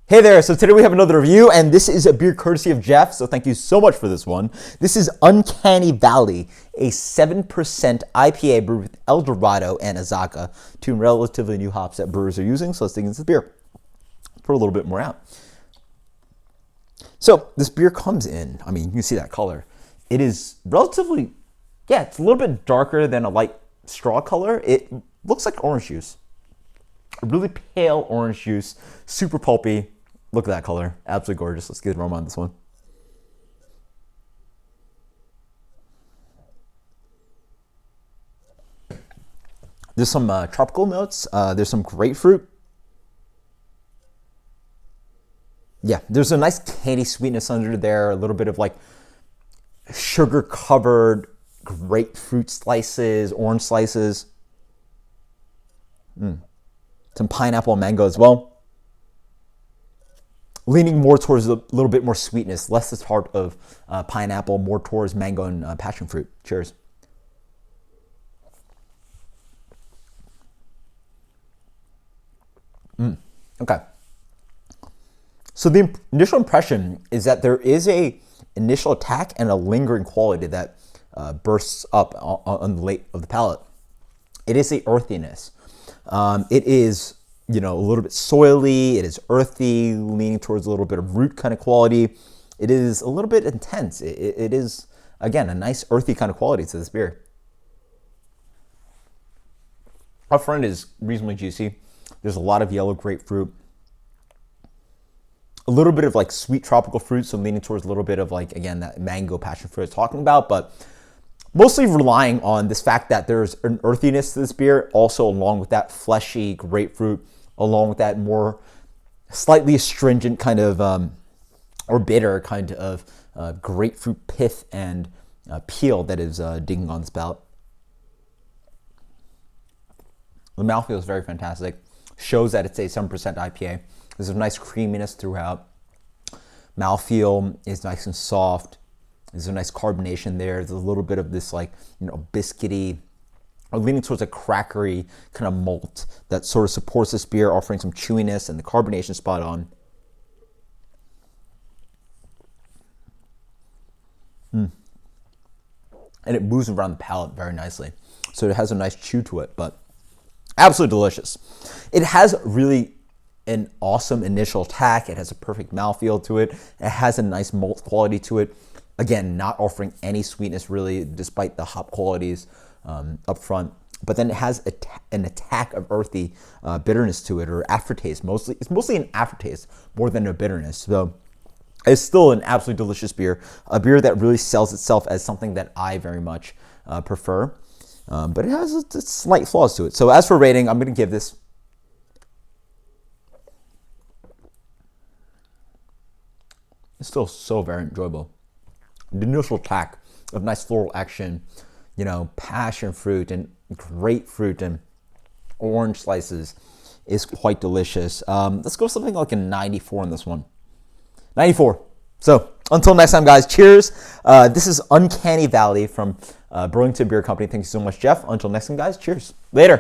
Hey there, so today we have another review, and this is a beer courtesy of Geoff, so thank you so much for this one. This is Uncanny Valley, a 7% IPA brewed with El Dorado and Azaka, two relatively new hops that brewers are using, so let's dig into the beer. Pour a little bit more out. So this beer comes in, I mean, you can see that color. It is relatively, it's a little bit darker than a light straw color. It looks like orange juice. A really pale orange juice, super pulpy. Look at that color. Absolutely gorgeous. Let's get the aroma on this one. There's some tropical notes. There's some grapefruit. Yeah, there's a nice candy sweetness under there. A little bit of like sugar-covered grapefruit slices, orange slices. Some pineapple and mango as well. Leaning more towards a little bit more sweetness, less the tart of pineapple, more towards mango and passion fruit. Cheers. Okay. So the initial impression is that there is a initial attack and a lingering quality that bursts up on the late of the palate. It is a earthiness. It is, a little bit soily, it is earthy, leaning towards a little bit of root kind of quality. It is a little bit intense. It is, again, a nice earthy kind of quality to this beer. Up front is reasonably juicy. There's a lot of yellow grapefruit. A little bit of like sweet tropical fruit, so leaning towards a little bit of like, again, that mango passion fruit I was talking about, but mostly relying on this fact that there's an earthiness to this beer, also along with that fleshy grapefruit, along with that more slightly astringent kind of, or bitter kind of grapefruit pith and peel that is digging on this palate. The mouthfeel is very fantastic. Shows that it's a 7% IPA. There's a nice creaminess throughout. Mouthfeel is nice and soft. There's a nice carbonation there. There's a little bit of this like, biscuity, or leaning towards a crackery kind of malt that sort of supports this beer, offering some chewiness and the carbonation spot on. And it moves around the palate very nicely. So it has a nice chew to it, but absolutely delicious. It has really an awesome initial attack. It has a perfect mouthfeel to it. It has a nice malt quality to it. Again, not offering any sweetness really, despite the hop qualities up front. But then it has an attack of earthy bitterness to it, or aftertaste. It's mostly an aftertaste more than a bitterness. So it's still an absolutely delicious beer. A beer that really sells itself as something that I very much prefer. But it has slight flaws to it. So as for rating, I'm going to give this it's still so very enjoyable. The initial attack of nice floral action, passion fruit and grapefruit and orange slices is quite delicious. Let's go something like a 94 in this one. 94. So until next time, guys, cheers. This is Uncanny Valley from Burlington Beer Company. Thank you so much, Geoff. Until next time, guys, cheers. Later.